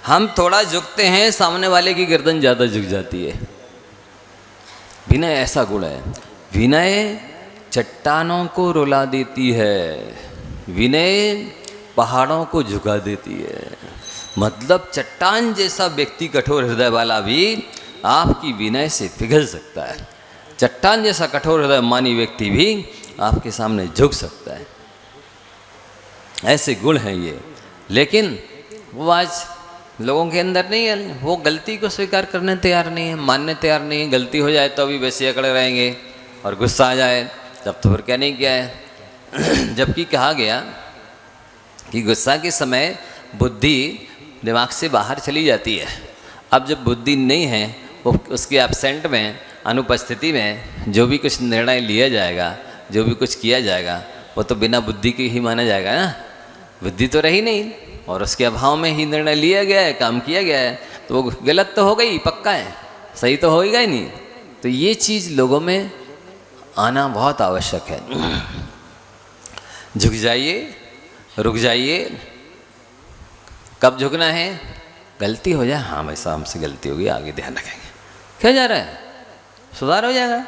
हम थोड़ा झुकते हैं, सामने वाले की गर्दन ज़्यादा झुक जाती है। विनय ऐसा गुण है। विनय चट्टानों को रुला देती है, विनय पहाड़ों को झुका देती है। मतलब चट्टान जैसा व्यक्ति, कठोर हृदय वाला भी आपकी विनय से पिघल सकता है। चट्टान जैसा कठोर हृदय मानी व्यक्ति भी आपके सामने झुक सकता है। ऐसे गुण हैं ये। लेकिन वो आज लोगों के अंदर नहीं है। वो गलती को स्वीकार करने तैयार नहीं है, मानने तैयार नहीं है। गलती हो जाए तो भी वैसे अकड़े रहेंगे, और गुस्सा आ जाए तब तो फिर क्या नहीं किया है। जबकि कहा गया कि गुस्सा के समय बुद्धि दिमाग से बाहर चली जाती है। अब जब बुद्धि नहीं है, वो उसके एब्सेंट में, अनुपस्थिति में जो भी कुछ निर्णय लिया जाएगा, जो भी कुछ किया जाएगा, वो तो बिना बुद्धि के ही माना जाएगा ना। बुद्धि तो रही नहीं, और उसके अभाव में ही निर्णय लिया गया है, काम किया गया है, तो वो गलत तो हो गई, पक्का है, सही तो होएगा ही नहीं। तो ये चीज़ लोगों में आना बहुत आवश्यक है। झुक जाइए, रुक जाइए। कब झुकना है? गलती हो जाए, हाँ भाई साहब हमसे गलती होगी, आगे ध्यान रखेंगे। क्या जा रहा है, सुधार हो जाएगा।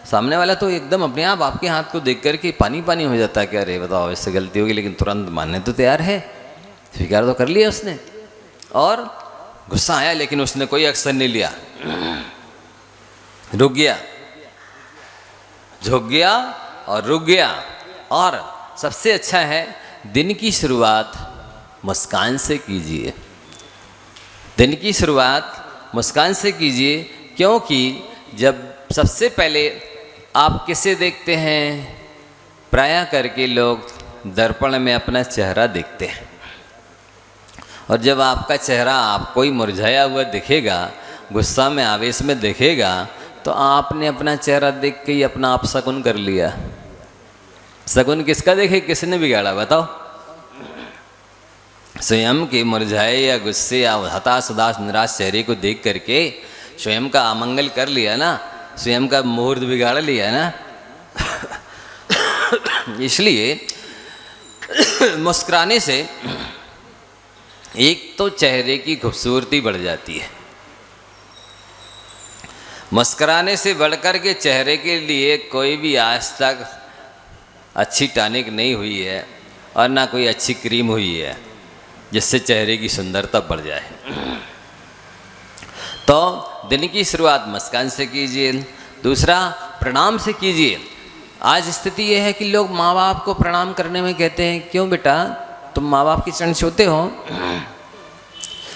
सामने वाला तो एकदम अपने आप आपके हाथ को देख करके पानी पानी हो जाता है कि अरे बताओ इससे गलती होगी, लेकिन तुरंत मानने तो तैयार है, स्वीकार तो कर लिया उसने। और गुस्सा आया लेकिन उसने कोई एक्शन नहीं लिया, रुक गया, झुक गया और रुक गया। और सबसे अच्छा है, दिन की शुरुआत मुस्कान से कीजिए। दिन की शुरुआत मुस्कान से कीजिए, क्योंकि जब सबसे पहले आप किसे देखते हैं? प्रायः करके लोग दर्पण में अपना चेहरा देखते हैं, और जब आपका चेहरा आपको ही मुरझाया हुआ दिखेगा, गुस्सा में, आवेश में दिखेगा, तो आपने अपना चेहरा देख के ही अपना आप शगुन कर लिया। शगुन किसका देखे, किसने बिगाड़ा बताओ? स्वयं के मुरझाए या गुस्से या हताश, उदास, निराश चेहरे को देख करके स्वयं का अमंगल कर लिया ना, स्वयं का मुहूर्त बिगाड़ लिया ना। इसलिए मुस्कुराने से एक तो चेहरे की खूबसूरती बढ़ जाती है। मुस्कुराने से बढ़कर के चेहरे के लिए कोई भी आज तक अच्छी टॉनिक नहीं हुई है, और ना कोई अच्छी क्रीम हुई है जिससे चेहरे की सुंदरता बढ़ जाए। तो दिन की शुरुआत मुस्कान से कीजिए। दूसरा, प्रणाम से कीजिए। आज स्थिति यह है कि लोग माँ बाप को प्रणाम करने में कहते हैं, क्यों बेटा तुम माँ बाप की चरण छूते हो?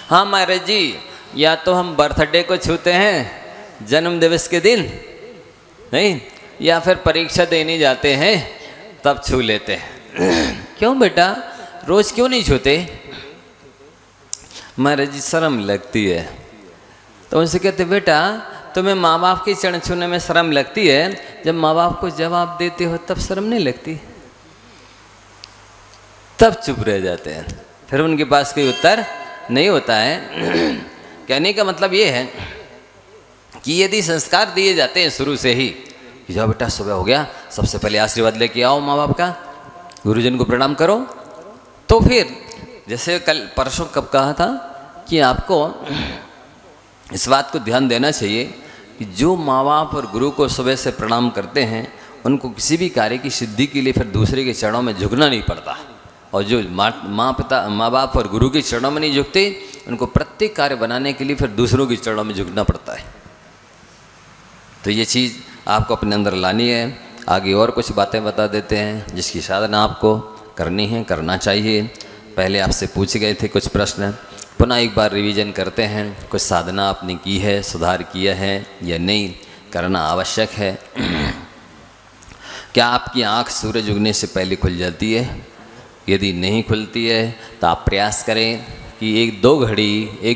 हाँ महाराज जी, या तो हम बर्थडे को छूते हैं, जन्म दिवस के दिन नहीं, या फिर परीक्षा देने जाते हैं तब छू लेते हैं। क्यों बेटा रोज क्यों नहीं छूते? महाराज जी शर्म लगती है। तो उनसे कहते, बेटा तुम्हें माँ बाप की चरण छूने में शर्म लगती है, जब माँ बाप को जवाब देते हो तब शर्म नहीं लगती? तब चुप रह जाते हैं, फिर उनके पास कोई उत्तर नहीं होता है। कहने का मतलब ये है कि यदि संस्कार दिए जाते हैं शुरू से ही कि जाओ बेटा सुबह हो गया, सबसे पहले आशीर्वाद लेके आओ माँ बाप का, गुरुजन को प्रणाम करो, तो फिर जैसे कल परसों कब कहा था कि आपको इस बात को ध्यान देना चाहिए कि जो माँ बाप और गुरु को सुबह से प्रणाम करते हैं उनको किसी भी कार्य की सिद्धि के लिए फिर दूसरे के चरणों में झुकना नहीं पड़ता, और जो माँ बाप और गुरु के चरणों में नहीं झुकते उनको प्रत्येक कार्य बनाने के लिए फिर दूसरों के चरणों में झुकना पड़ता है। तो ये चीज़ आपको अपने अंदर लानी है। आगे और कुछ बातें बता देते हैं जिसकी साधना आपको करनी है, करना चाहिए। पहले आपसे पूछे गए थे कुछ प्रश्न, पुनः एक बार रिवीजन करते हैं। कुछ साधना आपने की है, सुधार किया है या नहीं, करना आवश्यक है। क्या आपकी आँख सूरज उगने से पहले खुल जाती है? यदि नहीं खुलती है तो आप प्रयास करें कि एक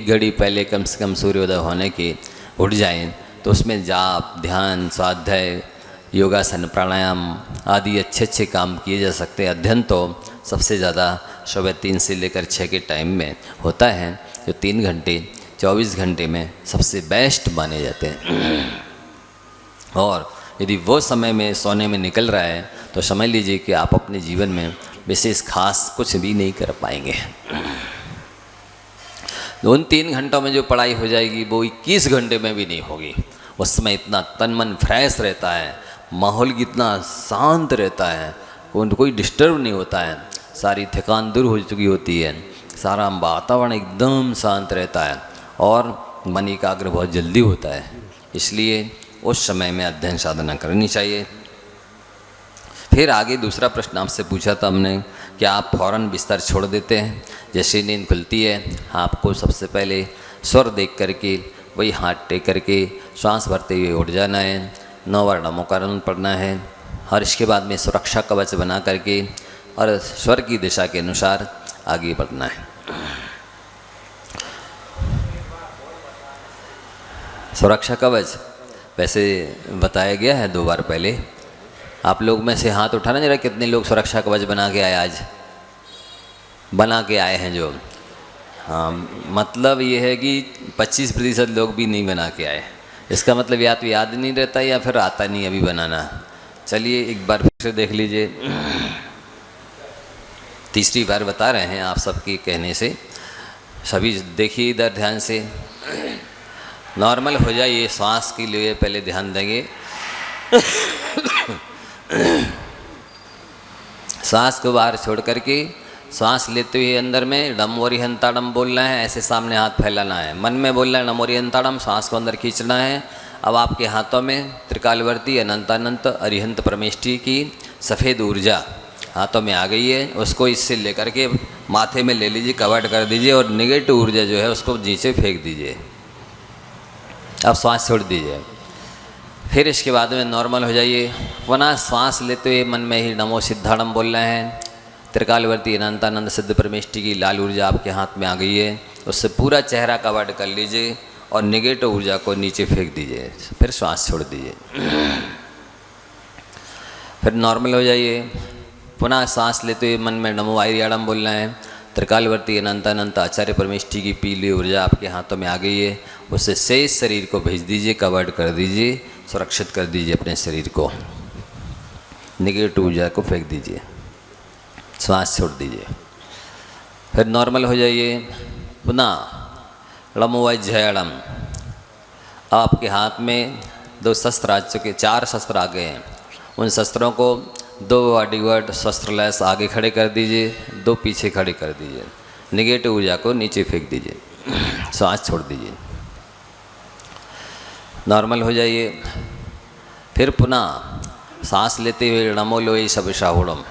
घड़ी पहले कम से कम सूर्योदय होने के उठ जाएं, तो उसमें जाप, ध्यान, स्वाध्याय, योगासन, प्राणायाम आदि अच्छे अच्छे काम किए जा सकते हैं। अध्ययन तो सबसे ज़्यादा सुबह 3 से लेकर 6 के टाइम में होता है, जो 3 घंटे 24 घंटे में सबसे बेस्ट माने जाते हैं। और यदि वो समय में सोने में निकल रहा है तो समझ लीजिए कि आप अपने जीवन में विशेष खास कुछ भी नहीं कर पाएंगे। उन 3 घंटों में जो पढ़ाई हो जाएगी वो 21 घंटे में भी नहीं होगी। उस समय इतना तन मन फ्रेश रहता है, माहौल कितना शांत रहता है, कोई डिस्टर्ब नहीं होता है, सारी थकान दूर हो चुकी होती है, सारा वातावरण एकदम शांत रहता है और मन एकाग्र बहुत जल्दी होता है। इसलिए उस समय में अध्ययन साधना करनी चाहिए। फिर आगे दूसरा प्रश्न आपसे पूछा था हमने कि आप फौरन बिस्तर छोड़ देते हैं? जैसे नींद खुलती है आपको सबसे पहले स्वर देख करके वही हाथ टेक करके श्वास भरते हुए उठ जाना है, 9 बार नमोकारण पढ़ना है, और इसके बाद में सुरक्षा कवच बना करके और स्वर की दिशा के अनुसार आगे बढ़ना है। सुरक्षा कवच वैसे बताया गया है 2 बार पहले। आप लोग में से हाथ उठाना जरा, कितने लोग सुरक्षा कवच बना के आए? आज बना के आए हैं जो? हाँ, मतलब ये है कि 25% लोग भी नहीं बना के आए। इसका मतलब या तो याद नहीं रहता या फिर आता नहीं अभी बनाना। चलिए एक बार फिर से देख लीजिए। तीसरी बार बता रहे हैं आप सबके कहने से। सभी देखिए इधर ध्यान से, नॉर्मल हो जाइए। श्वास के लिए पहले ध्यान देंगे। सांस को बाहर छोड़ करके सांस लेते हुए अंदर में नमोरिहंताड़म बोलना है, ऐसे सामने हाथ फैलाना है, मन में बोलना है नमोरिहंताड़म, सांस को अंदर खींचना है। अब आपके हाथों में त्रिकालवर्ती अनंतानंत अरिहंत परमेष्ठी की सफ़ेद ऊर्जा हाथों में आ गई है। उसको इससे लेकर के माथे में ले लीजिए, कवर कर दीजिए और निगेटिव ऊर्जा जो है उसको नीचे फेंक दीजिए। अब सांस छोड़ दीजिए। फिर इसके बाद में नॉर्मल हो जाइए। पुनः सांस लेते हुए मन में ही नमो सिद्धाणम बोलना है। त्रिकालवर्ती अनंतानंद सिद्ध परमेष्ठी की लाल ऊर्जा आपके हाथ में आ गई है, उससे पूरा चेहरा कवर कर लीजिए और निगेटिव ऊर्जा को नीचे फेंक दीजिए। फिर श्वास छोड़ दीजिए। फिर नॉर्मल हो जाइए। पुनः सांस लेते हुए मन में नमो आर्याणम बोलना है। त्रिकालवर्ती अनंतानंत आचार्य परमेष्ठी की पीली ऊर्जा आपके हाथों में आ गई है, उससे शेष शरीर को भेज दीजिए, कवर कर दीजिए, सुरक्षित कर दीजिए अपने शरीर को। निगेटिव ऊर्जा को फेंक दीजिए, श्वास छोड़ दीजिए। फिर नॉर्मल हो जाइए। पुनः लमोवज्जयणम, आपके हाथ में 2 शस्त्र आ चुके, 4 शस्त्र आ गए हैं। उन शस्त्रों को 2 बॉडीवर्ड शस्त्रलैस आगे खड़े कर दीजिए, 2 पीछे खड़े कर दीजिए। निगेटिव ऊर्जा को नीचे फेंक दीजिए, सांस छोड़ दीजिए, नॉर्मल हो जाइए। फिर पुनः सांस लेते हुए नमो लोई सविशाहुणम,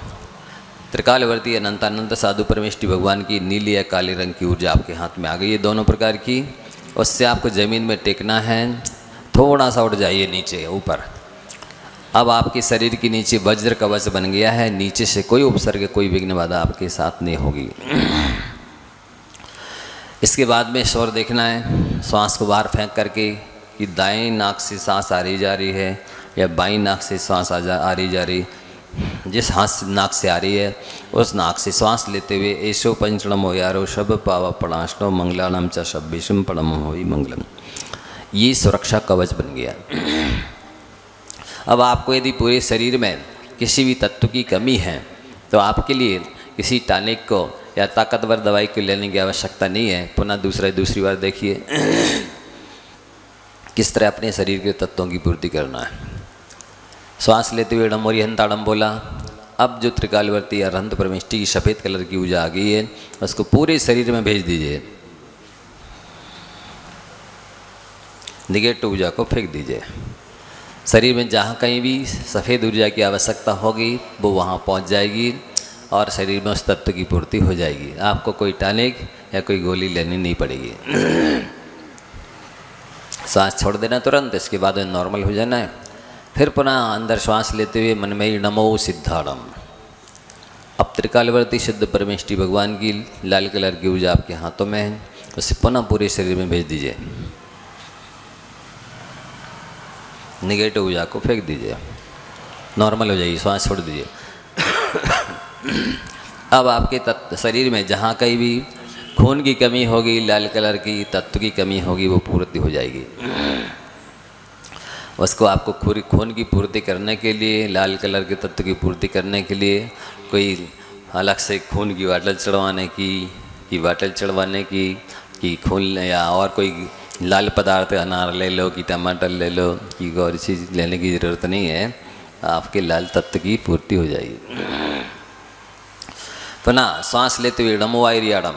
त्रिकालवर्ती अनंतानंद साधु परमेष्ठी भगवान की नीली या काले रंग की ऊर्जा आपके हाथ में आ गई है, दोनों प्रकार की। उससे आपको ज़मीन में टेकना है, थोड़ा सा उठ जाइए नीचे ऊपर। अब आपके शरीर के नीचे वज्र कवच बन गया है, नीचे से कोई उपसर्ग, कोई विघ्न बाधा आपके साथ नहीं होगी। इसके बाद में स्वर देखना है। श्वास को बाहर फेंक करके कि दाएं नाक से सांस आ रही जा रही है या बाईं नाक से सांस आ रही जा रही। जिस हाथ नाक से आ रही है उस नाक से श्वास लेते हुए ऐशो पंचणमो यारो शब पावा पणाशनो मंगलानम च शब्बिशम पणम होई मंगलम, ये सुरक्षा कवच बन गया। अब आपको यदि पूरे शरीर में किसी भी तत्व की कमी है तो आपके लिए किसी टॉनिक को या ताकतवर दवाई को लेने की आवश्यकता नहीं है। पुनः दूसरी बार देखिए किस तरह अपने शरीर के तत्वों की पूर्ति करना है। श्वास लेते हुए डम और हंताड़म बोला। अब जो त्रिकालवर्ती अरहंत परमेष्टि की सफ़ेद कलर की ऊर्जा आ गई है उसको पूरे शरीर में भेज दीजिए। निगेटिव ऊर्जा को फेंक दीजिए। शरीर में जहाँ कहीं भी सफ़ेद ऊर्जा की आवश्यकता होगी वो वहाँ पहुँच जाएगी और शरीर में उस तत्व की पूर्ति हो जाएगी। आपको कोई टॉनिक या कोई गोली लेनी नहीं पड़ेगी। सांस छोड़ देना तुरंत, इसके बाद नॉर्मल हो जाना है। फिर पुनः अंदर श्वास लेते हुए मन में ही नमो सिद्धाणम। अब त्रिकालवर्ती सिद्ध परमेष्टि भगवान की लाल कलर की ऊर्जा आपके हाथों में है, उसे पुनः पूरे शरीर में भेज दीजिए। निगेटिव ऊर्जा को फेंक दीजिए, नॉर्मल हो जाइए, श्वास छोड़ दीजिए। अब आपके शरीर में जहाँ कहीं भी खून की कमी होगी, लाल कलर की तत्व की कमी होगी, वो पूर्ति हो जाएगी। उसको आपको खून की पूर्ति करने के लिए, लाल कलर के तत्व की पूर्ति करने के लिए कोई अलग से खून की बाटल चढ़वाने की कि खून या और कोई लाल पदार्थ अनार ले लो कि टमाटर ले लो कि और चीज़ लेने की ज़रूरत नहीं है। आपके लाल तत्व की पूर्ति हो जाएगी। पुनः सांस लेते हुए नमो आयरियाडम।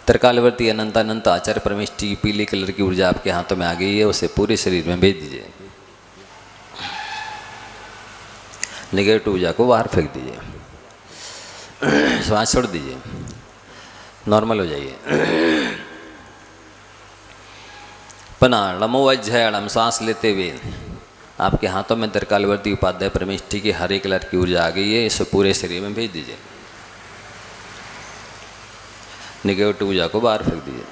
त्रिकालवर्ती अनंत आचार्य परमेष्टि की पीले कलर की ऊर्जा आपके हाथों में आ गई है, उसे पूरे शरीर में भेज दीजिए। निगेटिव ऊर्जा को बाहर फेंक दीजिए, श्वास छोड़ दीजिए, नॉर्मल हो जाइए। पुनः नमो अज्जयाणम। सांस लेते हुए आपके हाथों में त्रिकालवर्ती उपाध्याय परमेष्टि की हरे कलर की ऊर्जा आ गई है, इसे पूरे शरीर में भेज दीजिए। निगेटिव ऊर्जा को बाहर फेंक दीजिए।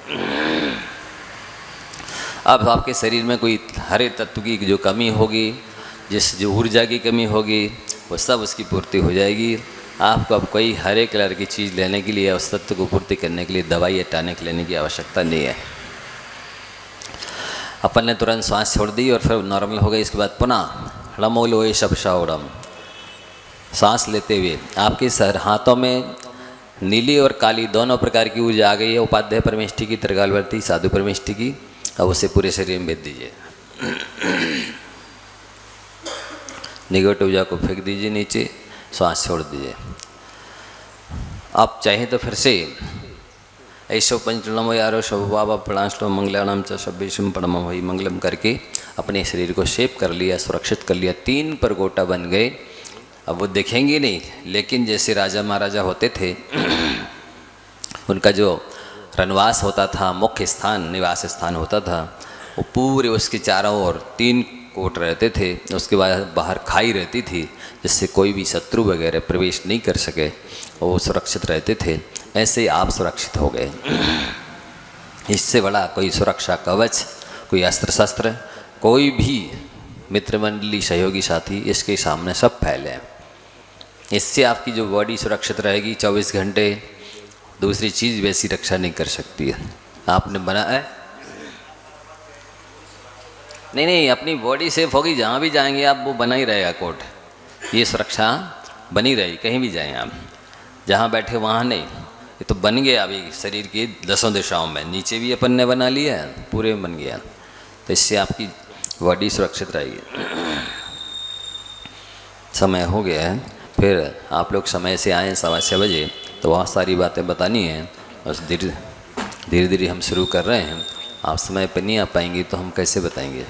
अब आपके शरीर में कोई हरे तत्व की जो कमी होगी, जो ऊर्जा की कमी होगी, वो सब उसकी पूर्ति हो जाएगी। आपको अब कोई हरे कलर की चीज़ लेने के लिए, उस तत्व को पूर्ति करने के लिए दवाई या टॉनिक लेने की आवश्यकता नहीं है। अपन ने तुरंत सांस छोड़ दी और फिर नॉर्मल हो गई। इसके बाद पुनः नमो लोए शब्शाओडम। सांस लेते हुए आपके सर हाथों में नीली और काली दोनों प्रकार की ऊर्जा आ गई है, उपाध्याय परमेष्टि की, त्रिकालवर्ती साधु परमेष्टि की। अब उसे पूरे शरीर में भेज दीजिए। निगेटिव ऊर्जा को फेंक दीजिए नीचे, सांस छोड़ दीजिए। आप चाहें तो फिर से ऐसो पंचनमो यारो शव बाबा प्रणाश्लो मंगलाणाम च शब्बेशम परम वही मंगलम करके अपने शरीर को शेप कर लिया, सुरक्षित कर लिया। 3 परगोटा बन गए। अब वो देखेंगे नहीं, लेकिन जैसे राजा महाराजा होते थे, उनका जो रनवास होता था, मुख्य स्थान, निवास स्थान होता था, वो पूरे उसके चारों ओर 3 कोट रहते थे। उसके बाद बाहर खाई रहती थी, जिससे कोई भी शत्रु वगैरह प्रवेश नहीं कर सके, वो सुरक्षित रहते थे। ऐसे आप सुरक्षित हो गए। इससे बड़ा कोई सुरक्षा कवच, कोई अस्त्र शस्त्र, कोई भी मित्रमंडली, सहयोगी साथी इसके सामने सब फैले हैं। इससे आपकी जो बॉडी सुरक्षित रहेगी 24 घंटे, दूसरी चीज़ वैसी रक्षा नहीं कर सकती है। आपने बनाया नहीं, अपनी बॉडी सेफ होगी, जहाँ भी जाएंगे आप वो बना ही रहेगा कोट। ये सुरक्षा बनी रहेगी, कहीं भी जाएं आप, जहाँ बैठे वहाँ नहीं। ये तो बन गया अभी शरीर की 10 दिशाओं में, नीचे भी अपन ने बना लिया है, पूरे में बन गया। तो इससे आपकी बॉडी सुरक्षित रहेगी। समय हो गया है, फिर आप लोग समय से आएँ 6:15 बजे, तो बहुत सारी बातें बतानी हैं और धीरे धीरे हम शुरू कर रहे हैं। आप समय पर नहीं आ पाएंगे तो हम कैसे बताएंगे।